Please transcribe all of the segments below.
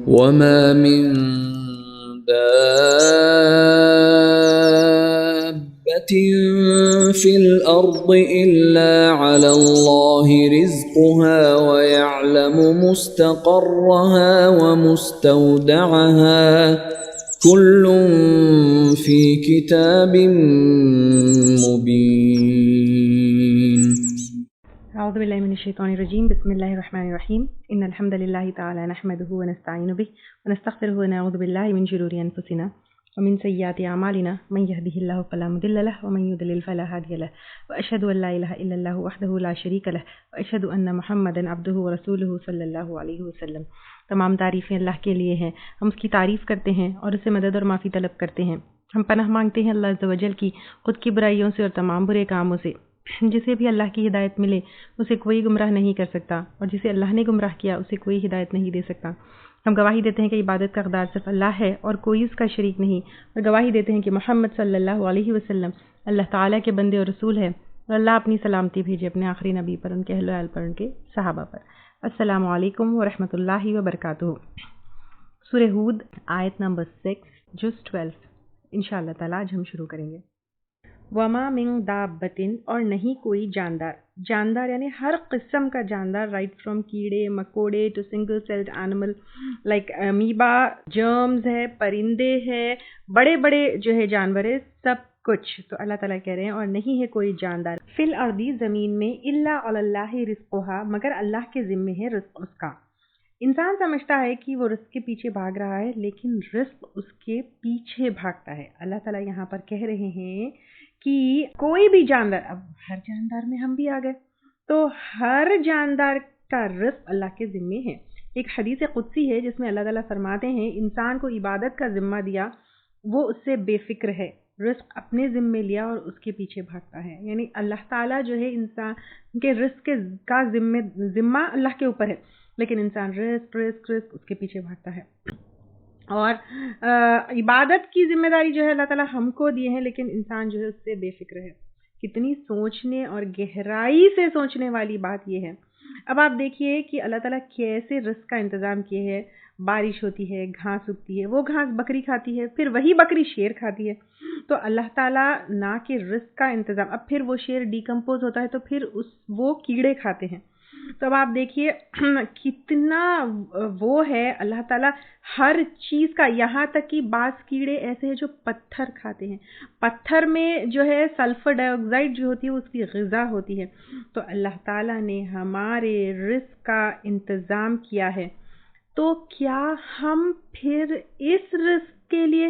وما من دابة في الأرض إلا على الله رزقها ويعلم مستقرها ومستودعها كل في كتاب مبين. أعوذ بالله من الشيطان الرجيم. بسم الله الرحمن الرحيم. إن الحمد لله تعالى نحمده ونستعين به ونستغفره ونعوذ بالله من شرور أنفسنا ومن سيئات أعمالنا من يهده الله فلا مضل له ومن يضلل فلا هادي له وأشهد أن لا إله إلا الله وحده لا شريك له وأشهد أن محمدا عبده ورسوله صلی اللہ علیہ وسلم. تمام تعریفیں اللہ کے لیے ہیں. ہم اس کی تعریف کرتے ہیں اور اس سے مدد اور معافی طلب کرتے ہیں. ہم پناہ مانگتے ہیں اللہ عز و جل کی خود کی برائیوں سے اور تمام برے کاموں سے. جسے بھی اللہ کی ہدایت ملے اسے کوئی گمراہ نہیں کر سکتا اور جسے اللہ نے گمراہ کیا اسے کوئی ہدایت نہیں دے سکتا. ہم گواہی دیتے ہیں کہ عبادت کا حقدار صرف اللہ ہے اور کوئی اس کا شریک نہیں، اور گواہی دیتے ہیں کہ محمد صلی اللہ علیہ وسلم اللہ تعالیٰ کے بندے اور رسول ہے، اور اللہ اپنی سلامتی بھیجے اپنے آخری نبی پر، ان کے اہل و عیال پر، ان کے صحابہ پر. السلام علیکم ورحمۃ اللہ وبرکاتہ. سورہ ہود آیت نمبر 6 جز 12 انشاءاللہ تعالیٰ آج ہم شروع کریں گے. وما من دابتن، اور نہیں کوئی جاندار. جاندار یعنی ہر قسم کا جاندار، رائٹ فرام کیڑے مکوڑے to single celled animal like amoeba, germs ہے، پرندے ہے، بڑے بڑے جو ہے جانور ہے، سب کچھ. تو اللہ تعالیٰ کہہ رہے ہیں اور نہیں ہے کوئی جاندار فی الارض زمین میں الا علی اللہ رزقها، مگر اللہ کے ذمے ہے رزق اس کا. انسان سمجھتا ہے کہ وہ رزق کے پیچھے بھاگ رہا ہے، لیکن رزق اس کے پیچھے بھاگتا ہے. اللہ تعالیٰ یہاں پر کہہ رہے ہیں کہ کوئی بھی جاندار، اب ہر جاندار میں ہم بھی آ گئے، تو ہر جاندار کا رزق اللہ کے ذمے ہے. ایک حدیث قدسی ہے جس میں اللہ تعالیٰ فرماتے ہیں انسان کو عبادت کا ذمہ دیا، وہ اس سے بے فکر ہے، رزق اپنے ذمے لیا اور اس کے پیچھے بھاگتا ہے. یعنی اللہ تعالیٰ جو ہے انسان کے رزق کا ذمہ اللہ کے اوپر ہے، لیکن انسان رزق اس کے پیچھے بھاگتا ہے. اور عبادت کی ذمہ داری جو ہے اللہ تعالیٰ ہم کو دیے ہیں، لیکن انسان جو ہے اس سے بے فکر ہے. کتنی سوچنے اور گہرائی سے سوچنے والی بات یہ ہے. اب آپ دیکھیے کہ اللہ تعالیٰ کیسے رزق کا انتظام کیے ہے. بارش ہوتی ہے، گھاس اگتی ہے، وہ گھاس بکری کھاتی ہے، پھر وہی بکری شیر کھاتی ہے. تو اللہ تعالیٰ نہ کہ رزق کا انتظام، اب پھر وہ شیر ڈیکمپوز ہوتا ہے تو پھر وہ کیڑے کھاتے ہیں. تو اب آپ دیکھیے کتنا وہ ہے اللہ تعالیٰ ہر چیز کا. یہاں تک کہ بعض کیڑے ایسے ہیں جو پتھر کھاتے ہیں. پتھر میں جو ہے سلفر ڈائی آکسائڈ جو ہوتی ہے اس کی غذا ہوتی ہے. تو اللہ تعالیٰ نے ہمارے رزق کا انتظام کیا ہے، تو کیا ہم پھر اس رزق کے لیے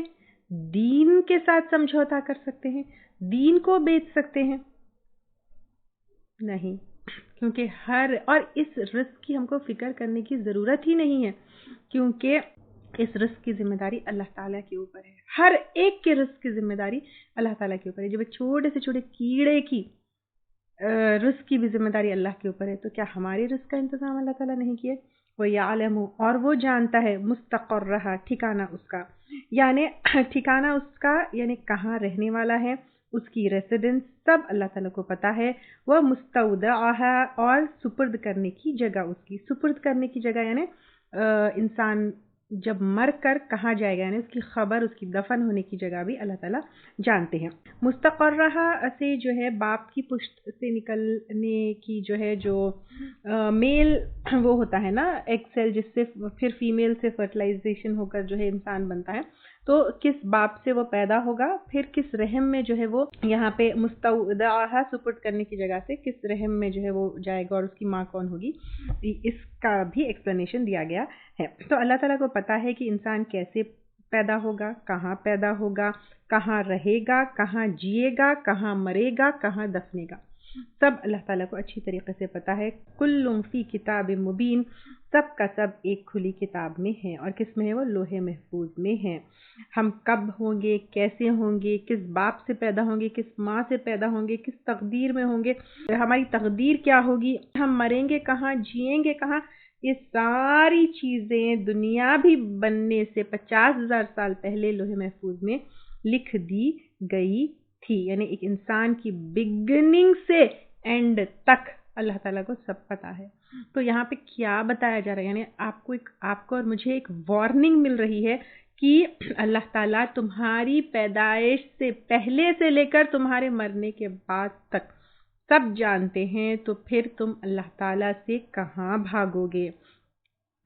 دین کے ساتھ سمجھوتا کر سکتے ہیں؟ دین کو بیچ سکتے ہیں؟ نہیں، کیونکہ اور اس رزق کی ہم کو فکر کرنے کی ضرورت ہی نہیں ہے، کیونکہ اس رزق کی ذمہ داری اللہ تعالیٰ کے اوپر ہے. ہر ایک کے رزق کی ذمہ داری اللہ تعالیٰ کے اوپر ہے. جب چھوٹے سے چھوٹے کیڑے کی رزق کی بھی ذمہ داری اللہ کے اوپر ہے، تو کیا ہمارے رزق کا انتظام اللہ تعالیٰ نہیں کیا؟ وَيَعْلَمُ، اور وہ جانتا ہے، مستقرہا، ٹھکانہ اس کا، یعنی ٹھکانہ اس کا یعنی کہاں رہنے والا ہے، اس کی ریسیڈنس سب اللہ تعالیٰ کو پتا ہے. وہ مستودعہا، اور سپرد کرنے کی جگہ، اس کی سپرد کرنے کی جگہ یعنی انسان جب مر کر کہاں جائے گا، یعنی اس کی خبر، اس کی دفن ہونے کی جگہ بھی اللہ تعالیٰ جانتے ہیں. مستقرہا سے جو ہے باپ کی پشت سے نکلنے کی جو ہے جو میل وہ ہوتا ہے نا ایگ سیل، جس سے پھر فیمیل سے فرٹیلائزیشن ہو کر جو ہے انسان بنتا ہے. تو کس باپ سے وہ پیدا ہوگا، پھر کس رحم میں جو ہے وہ یہاں پہ مستودعہا سپرد کرنے کی جگہ سے کس رحم میں جو ہے وہ جائے گا، اور اس کی ماں کون ہوگی، اس کا بھی ایکسپلینیشن دیا گیا ہے. تو اللہ تعالیٰ کو پتا ہے کہ انسان کیسے پیدا ہوگا، کہاں پیدا ہوگا، کہاں رہے گا، کہاں جیے گا، کہاں مرے گا، کہاں دفنے گا، سب اللہ تعالیٰ کو اچھی طریقے سے پتا ہے. کل فی کتاب مبین، سب کا سب ایک کھلی کتاب میں ہے. اور کس میں ہے؟ وہ لوح محفوظ میں ہے. ہم کب ہوں گے، کیسے ہوں گے، کس باپ سے پیدا ہوں گے، کس ماں سے پیدا ہوں گے، کس تقدیر میں ہوں گے، ہماری تقدیر کیا ہوگی، ہم مریں گے کہاں، جئیں گے کہاں، یہ ساری چیزیں دنیا بھی بننے سے 50,000 سال پہلے لوح محفوظ میں لکھ دی گئی تھی. یعنی ایک انسان کی بگننگ سے اینڈ تک اللہ تعالیٰ کو سب پتہ ہے. تو یہاں پہ کیا بتایا جا رہا ہے, یعنی آپ کو اور مجھے ایک وارننگ مل رہی ہے کہ اللہ تعالیٰ تمہاری پیدائش سے پہلے سے لے کر تمہارے مرنے کے بعد تک سب جانتے ہیں, تو پھر تم اللہ تعالیٰ سے کہاں بھاگو گے.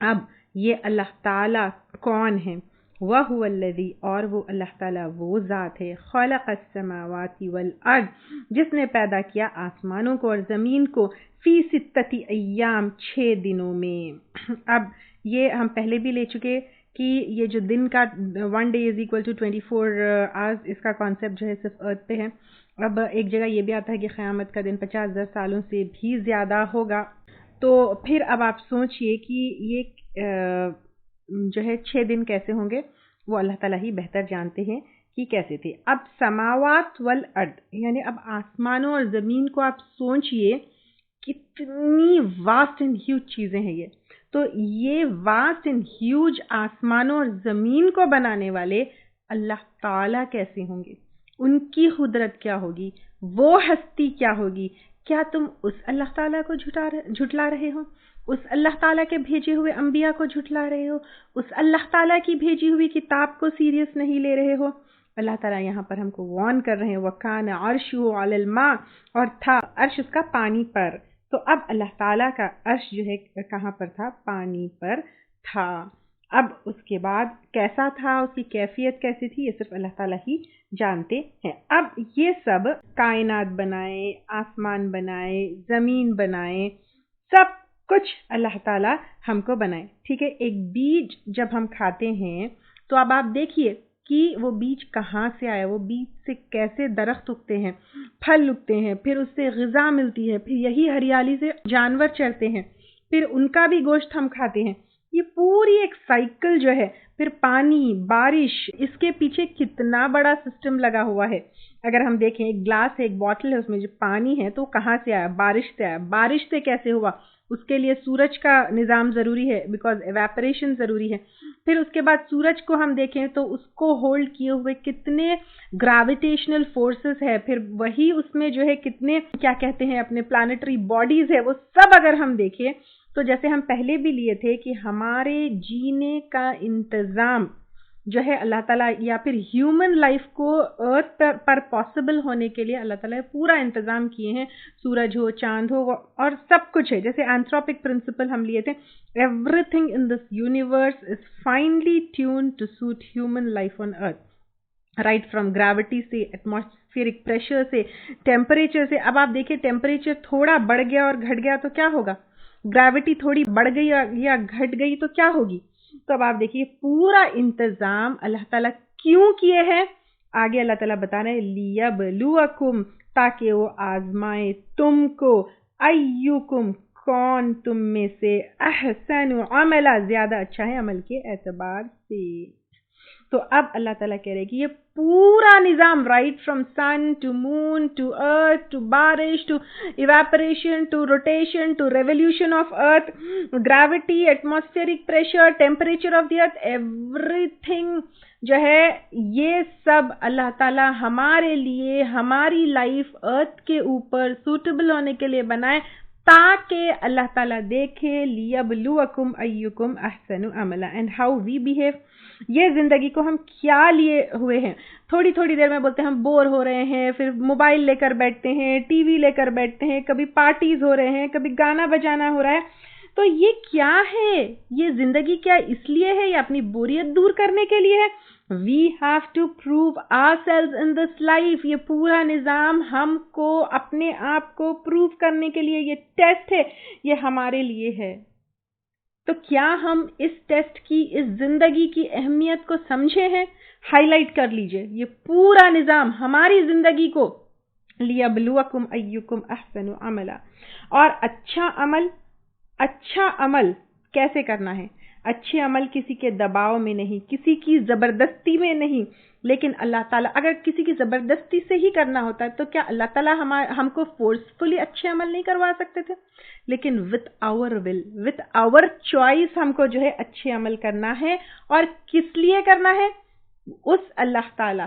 اب یہ اللہ تعالیٰ کون ہے؟ وَهُوَ الَّذِي, اور وہ اللہ تعالیٰ وہ ذات ہے, خَلَقَ السَّمَاوَاتِ وَالْأَرْضِ, جس نے پیدا کیا آسمانوں کو اور زمین کو, فی 6 ایام, 6 دنوں میں. اب یہ ہم پہلے بھی لے چکے کہ یہ جو دن کا 1 day is equal to 24 hours, اس کا کانسیپٹ جو ہے صرف ارتھ پہ ہے. اب ایک جگہ یہ بھی آتا ہے کہ قیامت کا دن 50,000 سالوں سے بھی زیادہ ہوگا. تو پھر اب آپ سوچئے کہ یہ جو ہے 6 دن کیسے ہوں گے, وہ اللہ تعالیٰ ہی بہتر جانتے ہیں کہ کیسے تھے. اب سماوات والارض, یعنی اب آسمانوں اور زمین کو آپ سوچئے کتنی واسٹ اینڈ ہیوج چیزیں ہیں یہ. تو یہ واسٹ اینڈ ہیوج آسمانوں اور زمین کو بنانے والے اللہ تعالیٰ کیسے ہوں گے, ان کی قدرت کیا ہوگی, وہ ہستی کیا ہوگی. کیا تم اس اللہ تعالیٰ کو جھٹلا رہے ہو, اس اللہ تعالیٰ کے بھیجے ہوئے انبیاء کو جھٹلا رہے ہو, اس اللہ تعالیٰ کی بھیجی ہوئی کتاب کو سیریس نہیں لے رہے ہو. اللہ تعالیٰ یہاں پر ہم کو وارن کر رہے ہیں, وَكَانَ عَرْشُهُ عَلَى الْمَاءِ, اور تھا عرش اس کا پانی پر. تو اب اللہ تعالیٰ کا عرش جو ہے کہاں پر تھا, پانی پر تھا. اب اس کے بعد کیسا تھا, اس کی کیفیت کیسی تھی, یہ صرف اللہ تعالیٰ ہی جانتے ہیں. اب یہ سب کائنات بنائے, آسمان بنائے, زمین بنائے, سب کچھ اللہ تعالیٰ ہم کو بنائے. ٹھیک ہے, ایک بیج جب ہم کھاتے ہیں تو اب آپ دیکھیے کہ وہ بیج کہاں سے آیا, وہ بیج سے کیسے درخت اگتے ہیں, پھل اگتے ہیں, پھر اس سے غذا ملتی ہے, پھر یہی ہریالی سے جانور چرتے ہیں, پھر ان کا بھی گوشت ہم کھاتے ہیں. یہ پوری ایک سائیکل جو ہے, پھر پانی, بارش, اس کے پیچھے کتنا بڑا سسٹم لگا ہوا ہے. اگر ہم دیکھیں ایک گلاس ہے, ایک بوٹل ہے, اس میں جو پانی ہے تو کہاں سے آیا, بارش سے آیا. بارش سے کیسے ہوا, اس کے لیے سورج کا نظام ضروری ہے, بیکاز ایواپریشن ضروری ہے. پھر اس کے بعد سورج کو ہم دیکھیں تو اس کو ہولڈ کیے ہوئے کتنے گریویٹیشنل فورسز ہے, پھر وہی اس میں جو ہے کتنے کیا کہتے ہیں اپنے پلانیٹری باڈیز ہے, وہ سب اگر ہم دیکھیں تو جیسے ہم پہلے بھی لیے تھے کہ ہمارے جینے کا انتظام جو ہے اللہ تعالیٰ, یا پھر ہیومن لائف کو ارتھ پر پاسبل ہونے کے لیے اللہ تعالیٰ پورا انتظام کیے ہیں. سورج ہو, چاند ہو, اور سب کچھ ہے. جیسے اینتھروپک پرنسپل ہم لیے تھے, everything in this universe is finely tuned to suit human life on earth, right from gravity سے, ایٹماسفیئرک پریشر سے, ٹیمپریچر سے. اب آپ دیکھیں ٹیمپریچر تھوڑا بڑھ گیا اور گھٹ گیا تو کیا ہوگا, گریوٹی تھوڑی بڑھ گئی یا گھٹ گئی تو کیا ہوگی. تو اب آپ دیکھیے پورا انتظام اللہ تعالیٰ کیوں کیے ہیں, آگے اللہ تعالیٰ بتا رہے ہیں لیبلوکم, تاکہ وہ آزمائے تم کو, ایوکم, کون تم میں سے, احسن عملا, زیادہ اچھا ہے عمل کے اعتبار سے. تو اب اللہ تعالیٰ کہہ رہے کہ یہ پورا نظام, right from sun to moon to earth to بارش to evaporation to rotation to revolution of earth, gravity, atmospheric pressure, temperature of the earth, everything جو ہے یہ سب اللہ تعالیٰ ہمارے لیے, ہماری لائف ارتھ کے اوپر سوٹیبل ہونے کے لیے بنائے, تاکہ اللہ تعالیٰ دیکھے لیبلوکم ایکم احسن عملا, اینڈ ہاؤ وی بیہیو. یہ زندگی کو ہم کیا لیے ہوئے ہیں, تھوڑی تھوڑی دیر میں بولتے ہیں ہم بور ہو رہے ہیں, پھر موبائل لے کر بیٹھتے ہیں, ٹی وی لے کر بیٹھتے ہیں, کبھی پارٹیز ہو رہے ہیں, کبھی گانا بجانا ہو رہا ہے. تو یہ کیا ہے, یہ زندگی کیا اس لیے ہے, یا اپنی بوریت دور کرنے کے لیے ہے. We have to prove ourselves in this life. یہ پورا نظام ہم کو اپنے آپ کو پروو کرنے کے لیے, یہ ٹیسٹ ہے, یہ ہمارے لیے ہے. تو کیا ہم اس ٹیسٹ کی, اس زندگی کی اہمیت کو سمجھے ہیں؟ ہائی لائٹ کر لیجئے, یہ پورا نظام ہماری زندگی کو لیبلوکم ایکم احسن عملا. اور اچھا عمل کیسے کرنا ہے, اچھے عمل کسی کے دباؤ میں نہیں, کسی کی زبردستی میں نہیں, لیکن اللہ تعالیٰ اگر کسی کی زبردستی سے ہی کرنا ہوتا ہے تو کیا اللہ تعالیٰ ہم کو فورسفلی اچھے عمل نہیں کروا سکتے تھے؟ لیکن with our will, with our choice ہم کو جو ہے اچھے عمل کرنا ہے. اور کس لیے کرنا ہے؟ اس اللہ تعالیٰ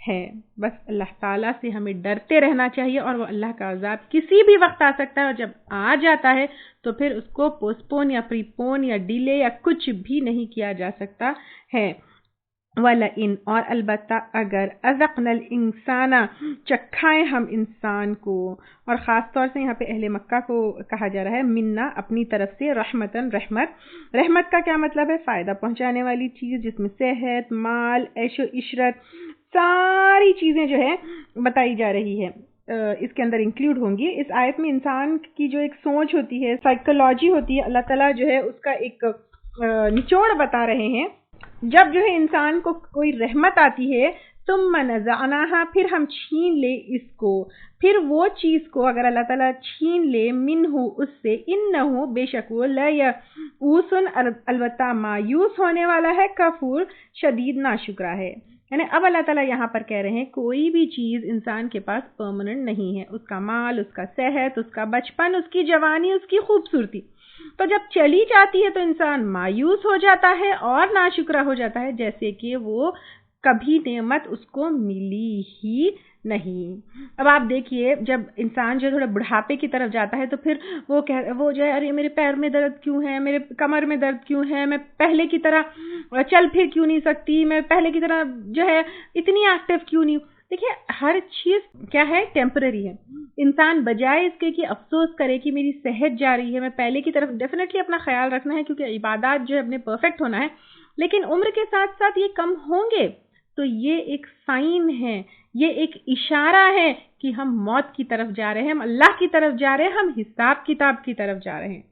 ہے. بس اللہ تعالیٰ سے ہمیں ڈرتے رہنا چاہیے، اور وہ اللہ کا عذاب کسی بھی وقت آ سکتا ہے، اور جب آ جاتا ہے تو پھر اس کو پوسٹ پون یا پری پون یا ڈیلے یا کچھ بھی نہیں کیا جا سکتا ہے. وَلَئِن، اور البتہ اگر، اذقنا الانسان، چکھائیں ہم انسان کو، اور خاص طور سے یہاں پہ اہل مکہ کو کہا جا رہا ہے، منا اپنی طرف سے، رحمتن رحمت کا کیا مطلب ہے؟ فائدہ پہنچانے والی چیز جس میں صحت، مال، عیش و عشرت، ساری چیزیں جو ہے بتائی جا رہی ہے، اس کے اندر انکلوڈ ہوں گی. اس آیت میں انسان کی جو ایک سوچ ہوتی ہے، سائیکولوجی ہوتی ہے، اللہ تعالیٰ جو ہے اس کا ایک نچوڑ بتا رہے ہیں. جب جو ہے انسان کو کوئی رحمت آتی ہے، ثم نزعناها، پھر ہم چھین لے اس کو، پھر وہ چیز کو اگر اللہ تعالیٰ چھین لے، منہ اس سے، انہ بے شک وہ، لیئوس البتہ مایوس ہونے والا ہے، کفور شدید ناشکرا ہے. یعنی اب اللہ تعالیٰ یہاں پر کہہ رہے ہیں کوئی بھی چیز انسان کے پاس پرماننٹ نہیں ہے. اس کا مال، اس کا صحت، اس کا بچپن، اس کی جوانی، اس کی خوبصورتی، تو جب چلی جاتی ہے تو انسان مایوس ہو جاتا ہے اور ناشکرا ہو جاتا ہے، جیسے کہ وہ کبھی نعمت اس کو ملی ہی نہیں. اب آپ دیکھیے جب انسان جو تھوڑا بڑھاپے کی طرف جاتا ہے تو پھر وہ جو ہے ارے میرے پیر میں درد کیوں ہے، میرے کمر میں درد کیوں ہے، میں پہلے کی طرح چل پھر کیوں نہیں سکتی، میں پہلے کی طرح جو ہے اتنی ایکٹیو کیوں نہیں. دیکھیے ہر چیز کیا ہے، ٹیمپرری ہے. انسان بجائے اس کے کہ افسوس کرے کہ میری صحت جا رہی ہے، میں پہلے کی طرف ڈیفینیٹلی اپنا خیال رکھنا ہے کیونکہ عبادات جو ہے اپنے پرفیکٹ ہونا ہے، لیکن عمر کے ساتھ ساتھ یہ کم ہوں گے تو یہ ایک سائن ہے، یہ ایک اشارہ ہے کہ ہم موت کی طرف جا رہے ہیں، ہم اللہ کی طرف جا رہے ہیں، ہم حساب کتاب کی طرف جا رہے ہیں.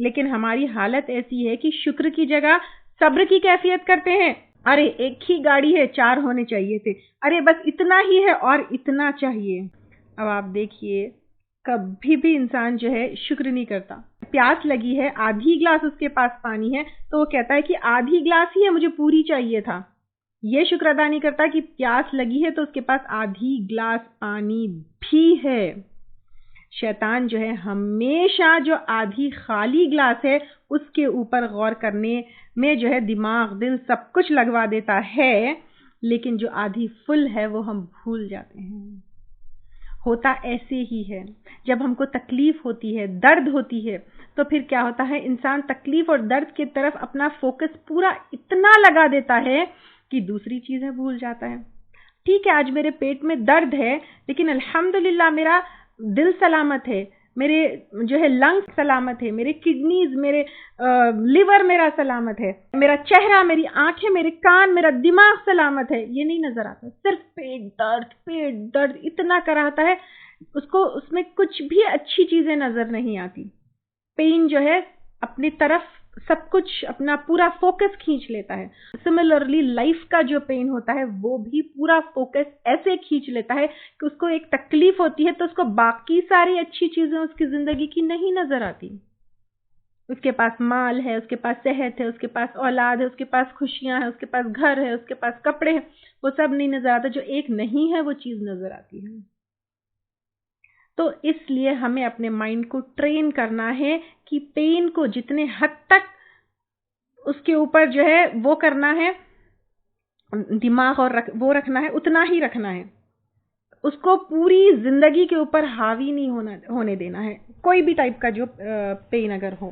لیکن ہماری حالت ایسی ہے کہ شکر کی جگہ صبر کی کیفیت کرتے ہیں. ارے ایک ہی گاڑی ہے، 4 ہونے چاہیے تھے، ارے بس اتنا ہی ہے اور اتنا چاہیے. اب آپ دیکھیے کبھی بھی انسان جو ہے شکر نہیں کرتا. پیاس لگی ہے، آدھی گلاس اس کے پاس پانی ہے تو وہ کہتا ہے کہ آدھی گلاس ہی ہے، مجھے پوری چاہیے تھا. یہ شکر ادا نہیں کرتا کہ پیاس لگی ہے تو اس کے پاس آدھی گلاس پانی بھی ہے. شیطان جو ہے ہمیشہ جو آدھی خالی گلاس ہے اس کے اوپر غور کرنے میں جو ہے دماغ، دل، سب کچھ لگوا دیتا ہے، لیکن جو آدھی فل ہے وہ ہم بھول جاتے ہیں. ہوتا ایسے ہی ہے، جب ہم کو تکلیف ہوتی ہے، درد ہوتی ہے تو پھر کیا ہوتا ہے، انسان تکلیف اور درد کی طرف اپنا فوکس پورا اتنا لگا دیتا ہے کہ دوسری چیزیں بھول جاتا ہے. ٹھیک ہے آج میرے پیٹ میں درد ہے لیکن الحمدللہ میرا دل سلامت ہے، میرے جو ہے لنگ سلامت ہے، میرے کڈنیز، میرے لیور میرا سلامت ہے، میرا چہرہ، میری آنکھیں، میرے کان، میرا دماغ سلامت ہے. یہ نہیں نظر آتا، صرف پیٹ درد اتنا کراتا ہے، اس میں کچھ بھی اچھی چیزیں نظر نہیں آتی. پین جو ہے اپنی طرف سب کچھ اپنا پورا فوکس کھینچ لیتا ہے. سملرلی لائف کا جو پین ہوتا ہے وہ بھی پورا فوکس ایسے کھینچ لیتا ہے کہ اس کو ایک تکلیف ہوتی ہے تو اس کو باقی ساری اچھی چیزیں اس کی زندگی کی نہیں نظر آتی. اس کے پاس مال ہے، اس کے پاس صحت ہے، اس کے پاس اولاد ہے، اس کے پاس خوشیاں ہیں، اس کے پاس گھر ہے، اس کے پاس کپڑے ہیں، وہ سب نہیں نظر آتا. جو ایک نہیں ہے وہ چیز نظر آتی ہے. تو اس لیے ہمیں اپنے مائنڈ کو ٹرین کرنا ہے کہ پین کو جتنے حد تک اس کے اوپر جو ہے وہ کرنا ہے، دماغ اور وہ رکھنا ہے، اتنا ہی رکھنا ہے. اس کو پوری زندگی کے اوپر حاوی نہیں ہونے دینا ہے، کوئی بھی ٹائپ کا جو پین اگر ہو.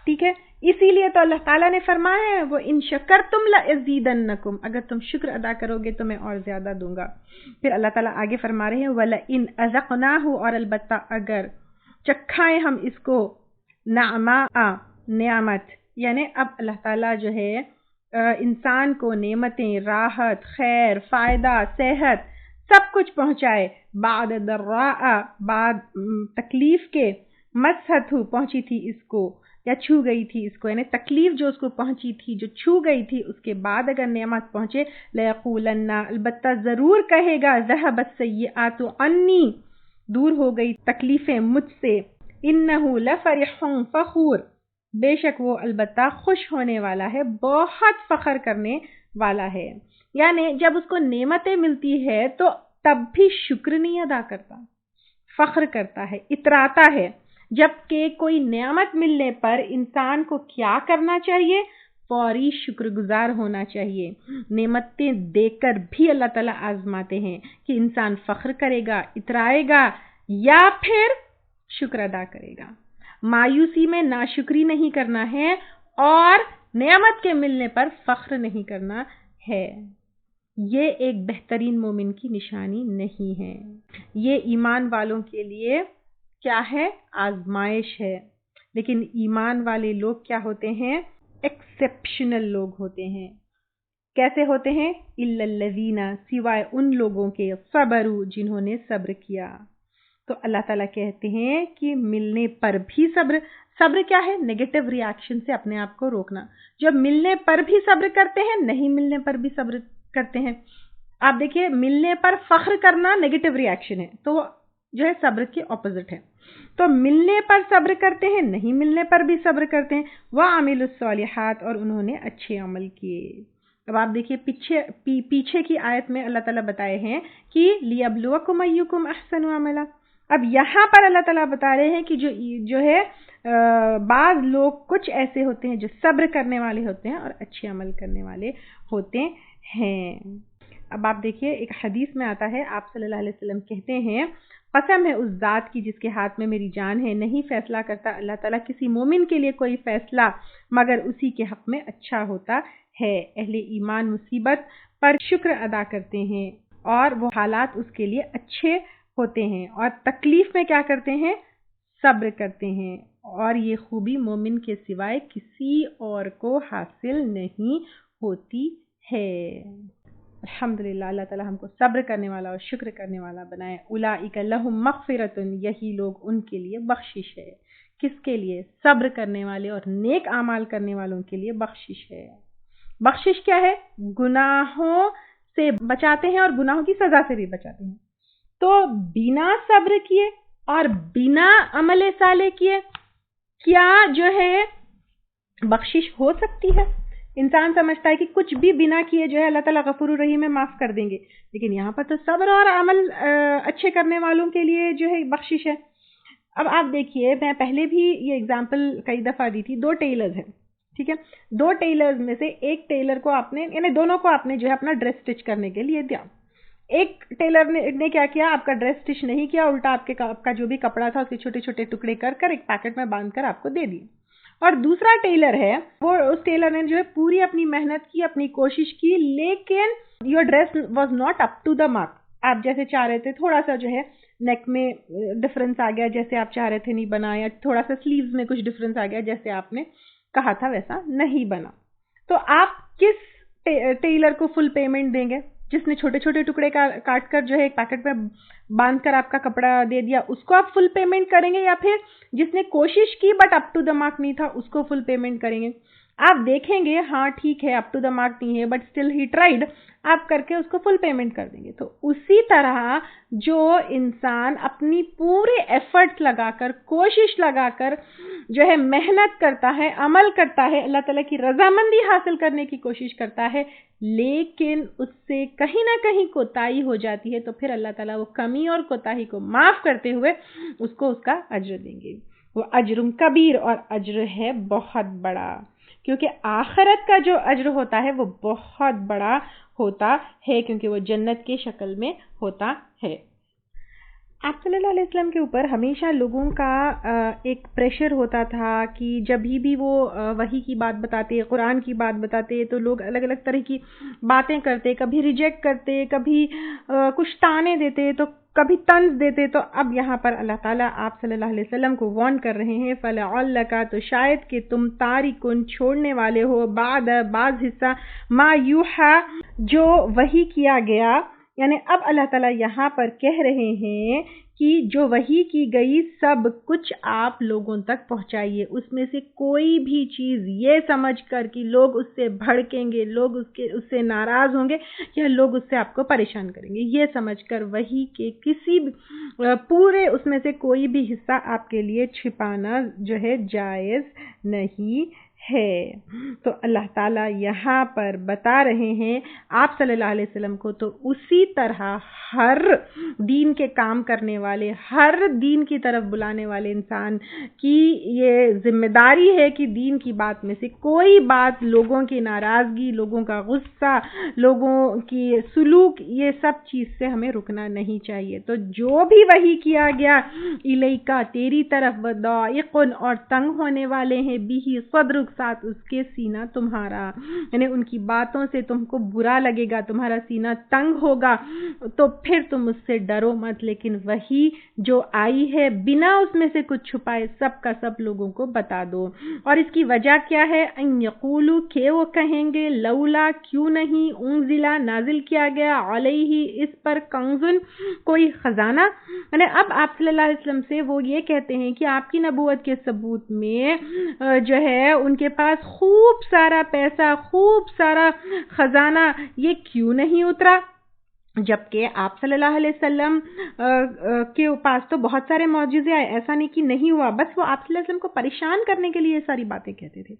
ٹھیک ہے، اسی لیے تو اللہ تعالیٰ نے فرمایا ہے وہ ان شکرتم لازیدنکم، اگر تم شکر ادا کرو گے تو میں اور زیادہ دوں گا. پھر اللہ تعالیٰ آگے فرما رہے ہیں وَلَئِنْ أَذَقْنَاهُ، اور البتہ اگر چکھائیں ہم اس کو نعماء، نعمت، یعنی اب اللہ تعالیٰ جو ہے انسان کو نعمتیں، راحت، خیر، فائدہ، صحت سب کچھ پہنچائے، بعد ضراء، بعد تکلیف کے، مسحتہ پہنچی تھی اس کو یا چھو گئی تھی اس کو، یعنی تکلیف جو اس کو پہنچی تھی، جو چھو گئی تھی، اس کے بعد اگر نعمت پہنچے، لَيَقُولَنَّ، البتہ ضرور کہے گا، ذَهَبَ السَّيِّئَاتُ عَنِّي، دور ہو گئی تکلیفیں مجھ سے، إِنَّهُ لَفَرِحٌ فَخُورٌ، بے شک وہ البتہ خوش ہونے والا ہے، بہت فخر کرنے والا ہے. یعنی جب اس کو نعمتیں ملتی ہے تو تب بھی شکر نہیں ادا کرتا، فخر کرتا ہے، اتراتا ہے. جبکہ کوئی نعمت ملنے پر انسان کو کیا کرنا چاہیے؟ فوری شکر گزار ہونا چاہیے. نعمتیں دے کر بھی اللہ تعالیٰ آزماتے ہیں کہ انسان فخر کرے گا, اترائے گا یا پھر شکر ادا کرے گا. مایوسی میں ناشکری نہیں کرنا ہے اور نعمت کے ملنے پر فخر نہیں کرنا ہے. یہ ایک بہترین مومن کی نشانی نہیں ہے. یہ ایمان والوں کے لیے کیا ہے؟ آزمائش ہے. لیکن ایمان والے لوگ کیا ہوتے ہیں؟ ایکسیپشنل لوگ ہوتے ہیں. کیسے ہوتے ہیں؟ الا الذین، سوائے ان لوگوں کے، صبروا، جنہوں نے صبر کیا. تو اللہ تعالیٰ کہتے ہیں کہ ملنے پر بھی صبر. صبر کیا ہے؟ نیگیٹو ری ایکشن سے اپنے آپ کو روکنا. جب ملنے پر بھی صبر کرتے ہیں، نہیں ملنے پر بھی صبر کرتے ہیں. آپ دیکھیے، ملنے پر فخر کرنا نیگیٹو ری ایکشن ہے، تو جو ہے صبر کے اپوزٹ ہے. تو ملنے پر صبر کرتے ہیں، نہیں ملنے پر بھی صبر کرتے ہیں. وَعَمِلُوا الصَّالِحَاتِ، اور انہوں نے اچھے عمل کیے. اب آپ دیکھیے پیچھے کی آیت میں اللہ تعالیٰ بتائے ہیں کہ لِيَبْلُوَكُمْ أَيُّكُمْ أَحْسَنُ عَمَلًا. اب یہاں پر اللہ تعالیٰ بتا رہے ہیں کہ جو ہے بعض لوگ کچھ ایسے ہوتے ہیں جو صبر کرنے والے ہوتے ہیں اور اچھے عمل کرنے والے ہوتے ہیں. اب آپ دیکھیے، ایک حدیث میں آتا ہے، آپ صلی اللہ علیہ وسلم کہتے ہیں، قسم ہے اس ذات کی جس کے ہاتھ میں میری جان ہے، نہیں فیصلہ کرتا اللہ تعالیٰ کسی مومن کے لیے کوئی فیصلہ مگر اسی کے حق میں اچھا ہوتا ہے. اہل ایمان مصیبت پر شکر ادا کرتے ہیں اور وہ حالات اس کے لیے اچھے ہوتے ہیں، اور تکلیف میں کیا کرتے ہیں؟ صبر کرتے ہیں. اور یہ خوبی مومن کے سوائے کسی اور کو حاصل نہیں ہوتی ہے. الحمدللہ، اللہ تعالیٰ ہم کو صبر کرنے والا اور شکر کرنے والا بنائے. اولئک لہم مغفرۃ، یہی لوگ ان کے لیے بخشش ہے. کس کے لیے؟ صبر کرنے والے اور نیک اعمال کرنے والوں کے لیے بخشش ہے. بخشش کیا ہے؟ گناہوں سے بچاتے ہیں اور گناہوں کی سزا سے بھی بچاتے ہیں. تو بنا صبر کیے اور بنا عمل صالح کیے کیا جو ہے بخشش ہو سکتی ہے؟ انسان سمجھتا ہے کہ کچھ بھی بنا کیے جو ہے اللہ تعالیٰ غفور الرحیم میں معاف کر دیں گے، لیکن یہاں پر تو صبر اور عمل اچھے کرنے والوں کے لیے جو ہے بخشش ہے. اب آپ دیکھیے، میں پہلے بھی یہ اگزامپل کئی دفعہ دی تھی. 2 ٹیلرز ہیں، ٹھیک ہے. 2 ٹیلرز میں سے ایک ٹیلر کو آپ نے، یعنی دونوں کو آپ نے جو ہے اپنا ڈریس اسٹچ کرنے کے لیے دیا. ایک ٹیلر نے کیا کیا؟ آپ کا ڈریس اسٹچ نہیں کیا، الٹا آپ کا جو بھی کپڑا تھا اس کے چھوٹے چھوٹے ٹکڑے کر ایک پیکٹ میں باندھ کر آپ کو دے دیے. اور دوسرا ٹیلر ہے، وہ اس ٹیلر نے جو ہے پوری اپنی محنت کی، اپنی کوشش کی، لیکن your dress was not up to the mark. آپ جیسے چاہ رہے تھے، تھوڑا سا جو ہے نیک میں ڈفرنس آ گیا، جیسے آپ چاہ رہے تھے نہیں بنا، یا تھوڑا سا سلیوز میں کچھ ڈفرنس آ گیا، جیسے آپ نے کہا تھا ویسا نہیں بنا. تو آپ کس ٹیلر کو فل پیمنٹ دیں گے؟ جس نے چھوٹے چھوٹے ٹکڑے کاٹ کر جو ہے ایک پیکٹ میں باندھ کر آپ کا کپڑا دے دیا، اس کو آپ فل پیمنٹ کریں گے، یا پھر جس نے کوشش کی but up to the mark نہیں تھا اس کو فل پیمنٹ کریں گے؟ آپ دیکھیں گے، ہاں ٹھیک ہے اپ ٹو دا مارک نہیں ہے بٹ اسٹل ہی ٹرائیڈ، آپ کر کے اس کو فل پیمنٹ کر دیں گے. تو اسی طرح جو انسان اپنی پورے ایفرٹس لگا کر، کوشش لگا کر جو ہے محنت کرتا ہے، عمل کرتا ہے، اللہ تعالیٰ کی رضامندی حاصل کرنے کی کوشش کرتا ہے، لیکن اس سے کہیں نہ کہیں کوتاہی ہو جاتی ہے، تو پھر اللہ تعالیٰ وہ کمی اور کوتاہی کو معاف کرتے ہوئے اس کو اس کا اجر دیں گے. وہ اجر کبیر، اور اجر ہے بہت بڑا، کیونکہ آخرت کا جو اجر ہوتا ہے وہ بہت بڑا ہوتا ہے، کیونکہ وہ جنت کے شکل میں ہوتا ہے. آپ صلی اللہ علیہ وسلم کے اوپر ہمیشہ لوگوں کا ایک پریشر ہوتا تھا کہ جب بھی وہ وحی کی بات بتاتے، قرآن کی بات بتاتے، تو لوگ الگ الگ طرح کی باتیں کرتے، کبھی ریجیکٹ کرتے، کبھی کچھ تانے دیتے، تو کبھی طنز دیتے. تو اب یہاں پر اللہ تعالیٰ آپ صلی اللہ علیہ وسلم کو وارن کر رہے ہیں، فَلَعَلَّكَ، تو شاید کہ تم تارکن، چھوڑنے والے ہو، بعض حصہ ما یوحا، جو وحی کیا گیا. یعنی اب اللہ تعالیٰ یہاں پر کہہ رہے ہیں کہ جو وحی کی گئی سب کچھ آپ لوگوں تک پہنچائیے. اس میں سے کوئی بھی چیز یہ سمجھ کر کہ لوگ اس سے بھڑکیں گے، لوگ اس سے ناراض ہوں گے، یا لوگ اس سے آپ کو پریشان کریں گے، یہ سمجھ کر وحی کے کسی پورے اس میں سے کوئی بھی حصہ آپ کے لیے چھپانا جو ہے جائز نہیں ہے۔ تو اللہ تعالیٰ یہاں پر بتا رہے ہیں آپ صلی اللہ علیہ وسلم کو، تو اسی طرح ہر دین کے کام کرنے والے، ہر دین کی طرف بلانے والے انسان کی یہ ذمہ داری ہے کہ دین کی بات میں سے کوئی بات، لوگوں کی ناراضگی، لوگوں کا غصہ، لوگوں کی سلوک، یہ سب چیز سے ہمیں رکنا نہیں چاہیے۔ تو جو بھی وحی کیا گیا الیکا، تیری طرف، وضائق، اور تنگ ہونے والے ہیں، بھی صدرک، ساتھ اس کے سینہ تمہارا، یعنی ان کی باتوں سے تم کو برا لگے گا، تمہارا سینہ تنگ ہوگا، تو پھر تم اس سے ڈرو مت، لیکن وہی جو آئی ہے بنا اس میں سے کچھ چھپائے سب کا سب لوگوں کو بتا دو۔ اور اس کی وجہ کیا ہے؟ ان یقولوا، کہ وہ کہیں گے، لولا، کیوں نہیں، انزلا، نازل کیا گیا، علیہ، اس پر، کنزن، کوئی خزانہ، یعنی اب آپ صلی اللہ علیہ وسلم سے وہ یہ کہتے ہیں کہ آپ کی نبوت کے ثبوت میں جو ہے ان کے پاس خوب سارا پیسہ، خوب سارا خزانہ، یہ کیوں نہیں اترا؟ جبکہ آپ صلی اللہ علیہ وسلم کے پاس تو بہت سارے معجزے آئے، ایسا نہیں کہ نہیں ہوا، بس وہ آپ صلی اللہ علیہ وسلم کو پریشان کرنے کے لیے یہ ساری باتیں کہتے تھے۔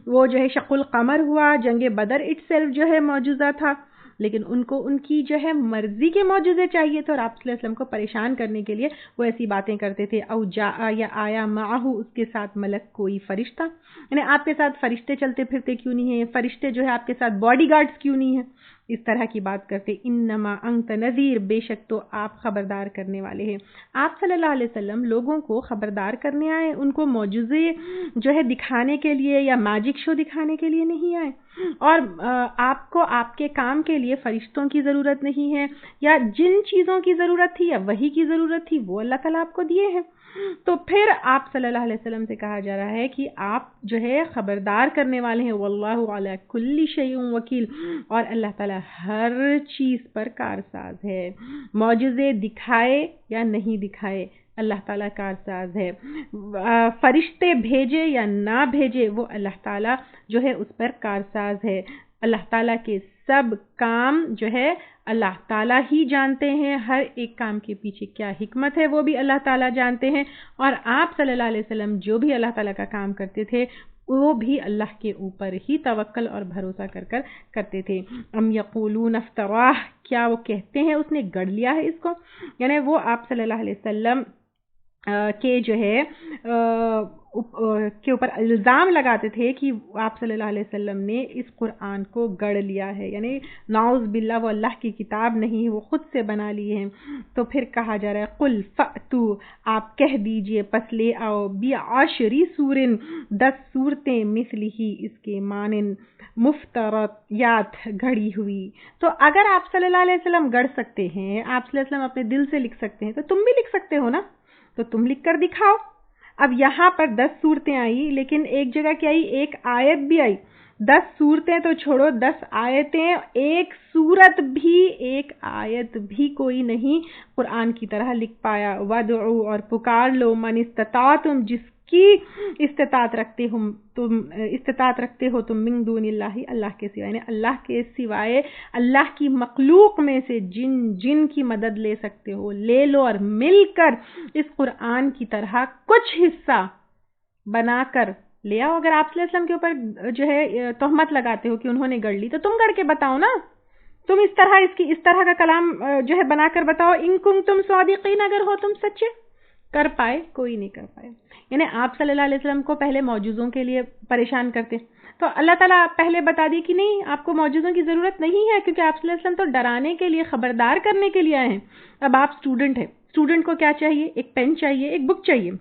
وہ جو ہے شق القمر ہوا، جنگ بدر اٹ سیلف جو ہے معجزہ تھا، لیکن ان کو ان کی جو ہے مرضی کے معجزے چاہیے تھے، اور آپ صلی اللہ علیہ وسلم کو پریشان کرنے کے لیے وہ ایسی باتیں کرتے تھے۔ او جاء، یا آیا، معہ، اس کے ساتھ، ملک، کوئی فرشتہ، یعنی آپ کے ساتھ فرشتے چلتے پھرتے کیوں نہیں ہیں، فرشتے جو ہے آپ کے ساتھ باڈی گارڈز کیوں نہیں ہیں، اس طرح کی بات کرتے۔ انما انت نذیر، بے شک تو آپ خبردار کرنے والے ہیں۔ آپ صلی اللہ علیہ وسلم لوگوں کو خبردار کرنے آئے، ان کو معجزے جو ہے دکھانے کے لیے یا میجک شو دکھانے کے لیے نہیں آئے، اور آپ کو آپ کے کام کے لیے فرشتوں کی ضرورت نہیں ہے، یا جن چیزوں کی ضرورت تھی یا وحی کی ضرورت تھی وہ اللہ تعالیٰ آپ کو دیے ہیں۔ تو پھر آپ صلی اللہ علیہ وسلم سے کہا جا رہا ہے کہ آپ جو ہے خبردار کرنے والے ہیں، واللہ علی کل شیء وکیل، اور اللہ تعالیٰ ہر چیز پر کارساز ہے، معجزے دکھائے یا نہیں دکھائے اللہ تعالیٰ کارساز ہے، فرشتے بھیجے یا نہ بھیجے وہ اللہ تعالیٰ جو ہے اس پر کارساز ہے۔ اللہ تعالیٰ کے سب کام جو ہے اللہ تعالیٰ ہی جانتے ہیں، ہر ایک کام کے پیچھے کیا حکمت ہے وہ بھی اللہ تعالیٰ جانتے ہیں، اور آپ صلی اللہ علیہ وسلم جو بھی اللہ تعالیٰ کا کام کرتے تھے وہ بھی اللہ کے اوپر ہی توکل اور بھروسہ کر کرتے تھے۔ ام یقولون افتراہ، کیا وہ کہتے ہیں اس نے گڑھ لیا ہے اس کو، یعنی وہ آپ صلی اللہ علیہ وسلم کے جو ہے کے اوپر الزام لگاتے تھے کہ آپ صلی اللہ علیہ وسلم نے اس قرآن کو گڑھ لیا ہے، یعنی نعوذ باللہ وہ اللہ کی کتاب نہیں، وہ خود سے بنا لی ہے۔ تو پھر کہا جا رہا ہے قل فأتو، آپ کہہ دیجئے پس لے آؤ، بعشری سورن، 10 صورتیں، مثلہ، اس کے مانند، مفتریات، گھڑی ہوئی۔ تو اگر آپ صلی اللہ علیہ وسلم گڑھ سکتے ہیں، آپ صلی اللہ علیہ وسلم اپنے دل سے لکھ سکتے ہیں، تو تم بھی لکھ سکتے ہو نا، تو تم لکھ کر دکھاؤ۔ اب یہاں پر 10 صورتیں آئی، لیکن ایک جگہ کیا آئی، ایک آیت بھی آئی۔ 10 صورتیں تو چھوڑو، 10 آیتیں، ایک صورت بھی، ایک آیت بھی کوئی نہیں قرآن کی طرح لکھ پایا۔ وَدْعُوا، اور پکار لو، من استطاعتم، جس کی استطاعت رکھتے ہو تم، من دون اللہ، اللہ کے سوائے، یعنی اللہ کے سوائے اللہ کی مخلوق میں سے جن کی مدد لے سکتے ہو لے لو، اور مل کر اس قرآن کی طرح کچھ حصہ بنا کر لے آؤ۔ اگر آپ صلی اللہ علیہ وسلم کے اوپر جو ہے تہمت لگاتے ہو کہ انہوں نے گڑھ لی، تو تم گڑھ کے بتاؤ نا، تم اس طرح کا کلام جو ہے بنا کر بتاؤ، ان کنتم صادقین، اگر ہو تم سچے۔ کر پائے؟ کوئی نہیں کر پائے۔ یعنی آپ صلی اللہ علیہ وسلم کو پہلے معجزوں کے لیے پریشان کرتے، تو اللہ تعالیٰ پہلے بتا دی کہ نہیں، آپ کو معجزوں کی ضرورت نہیں ہے، کیونکہ آپ صلی اللہ علیہ وسلم تو ڈرانے کے لیے، خبردار کرنے کے لیے آئے ہیں۔ اب آپ اسٹوڈنٹ ہیں، اسٹوڈنٹ کو کیا چاہیے؟ ایک پین چاہیے، ایک بک چاہیے،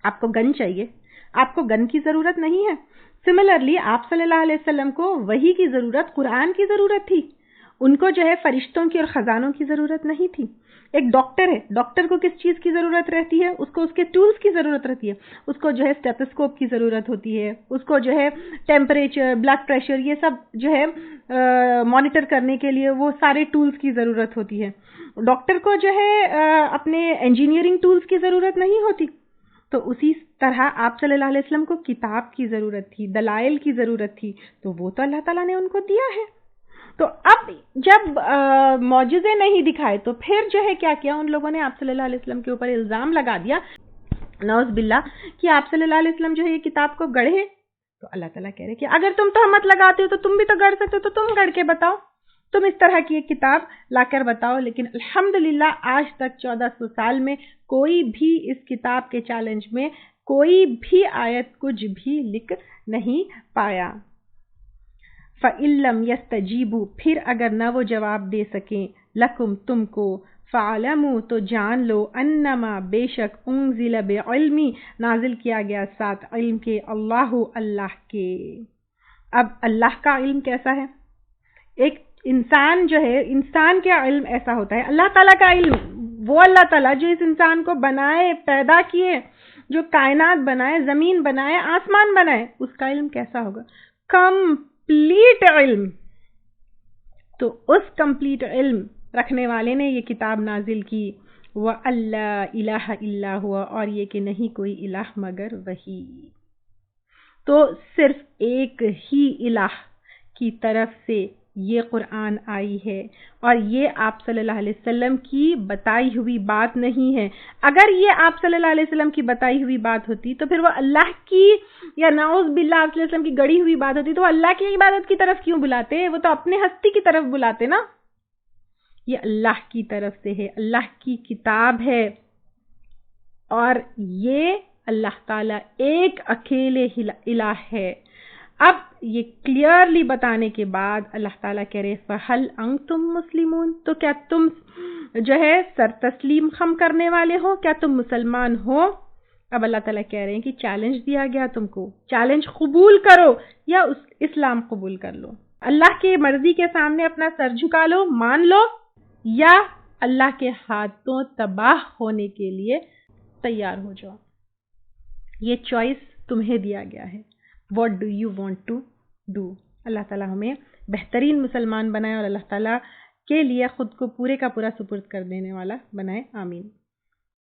آپ کو گن چاہیے، آپ کو گن کی ضرورت نہیں ہے۔ سملرلی آپ صلی اللہ علیہ وسلم کو وحی کی ضرورت، قرآن کی ضرورت تھی، ان کو جو ہے فرشتوں کی اور خزانوں کی ضرورت نہیں تھی۔ ایک ڈاکٹر ہے، ڈاکٹر کو کس چیز کی ضرورت رہتی ہے؟ اس کو اس کے ٹولز کی ضرورت رہتی ہے، اس کو جو ہے اسٹیتھوسکوپ کی ضرورت ہوتی ہے، اس کو جو ہے ٹیمپریچر، بلڈ پریشر، یہ سب جو ہے مانیٹر کرنے کے لیے وہ سارے ٹولز کی ضرورت ہوتی ہے۔ ڈاکٹر کو جو ہے اپنے انجینئرنگ ٹولز کی ضرورت نہیں ہوتی۔ تو اسی طرح آپ صلی اللہ علیہ وسلم کو کتاب کی ضرورت تھی، دلائل کی ضرورت تھی، تو وہ تو اللہ تعالیٰ نے ان کو دیا ہے۔ تو اب جب معجزے نہیں دکھائے تو پھر جو ہے کیا کیا ان لوگوں نے؟ آپ صلی اللہ علیہ وسلم کے اوپر الزام لگا دیا، نعوذ باللہ، کہ آپ صلی اللہ علیہ وسلم جو ہے یہ کتاب کو گڑھے، تو اللہ تعالیٰ کہہ رہے کہ اگر تم تہمت لگاتے ہو تو تم بھی تو گڑھ سکتے ہو، تو تم گڑھ کے بتاؤ، تم اس طرح کی ایک کتاب لا کر بتاؤ. لیکن الحمدللہ آج تک 1400 سال میں کوئی بھی اس کتاب کے چیلنج میں کوئی بھی آیت کچھ بھی لکھ نہیں پایا. فَإِن لَّمْ يَسْتَجِيبُوا، پھر اگر نہ وہ جواب دے سکیں، لَكُمْ تم کو، فَاعْلَمُوا تو جان لو، انما بے شک، انزل بعلمی نازل کیا گیا ساتھ علم کے، اللہ کے. اب اللہ کا علم کیسا ہے؟ ایک انسان جو ہے، انسان کا علم ایسا ہوتا ہے. اللہ تعالیٰ کا علم، وہ اللہ تعالیٰ جو اس انسان کو بنائے، پیدا کیے، جو کائنات بنائے، زمین بنائے، آسمان بنائے، اس کا علم کیسا ہوگا؟ کمپلیٹ علم. تو اس کمپلیٹ علم رکھنے والے نے یہ کتاب نازل کی، وَأَلَّا إِلَٰهَ إِلَّا هُوَ، اور یہ کہ نہیں کوئی الہ مگر وہی. تو صرف ایک ہی الہ کی طرف سے یہ قرآن آئی ہے، اور یہ آپ صلی اللہ علیہ وسلم کی بتائی ہوئی بات نہیں ہے. اگر یہ آپ صلی اللہ علیہ وسلم کی بتائی ہوئی بات ہوتی تو پھر وہ اللہ کی، یا نعوذ باللہ آپ صلی اللہ علیہ وسلم کی گڑھی ہوئی بات ہوتی تو وہ اللہ کی عبادت کی طرف کیوں بلاتے؟ وہ تو اپنے ہستی کی طرف بلاتے نا. یہ اللہ کی طرف سے ہے، اللہ کی کتاب ہے، اور یہ اللہ تعالیٰ ایک اکیلے الہ ہے. اب یہ کلیئرلی بتانے کے بعد اللہ تعالیٰ کہہ رہے فَهَلْ أَنْتُمْ مُسْلِمُونَ، تو کیا تم جو ہے سر تسلیم خم کرنے والے ہو؟ کیا تم مسلمان ہو؟ اب اللہ تعالیٰ کہہ رہے ہیں کہ چیلنج دیا گیا تم کو، چیلنج قبول کرو یا اسلام قبول کر لو. اللہ کی مرضی کے سامنے اپنا سر جھکا لو، مان لو، یا اللہ کے ہاتھوں تباہ ہونے کے لیے تیار ہو جاؤ. یہ چوائس تمہیں دیا گیا ہے. What do you want to do؟ اللہ تعالیٰ ہمیں بہترین مسلمان بنائے اور اللہ تعالیٰ کے لیے خود کو پورے کا پورا سپرد کر دینے والا بنائے. آمین.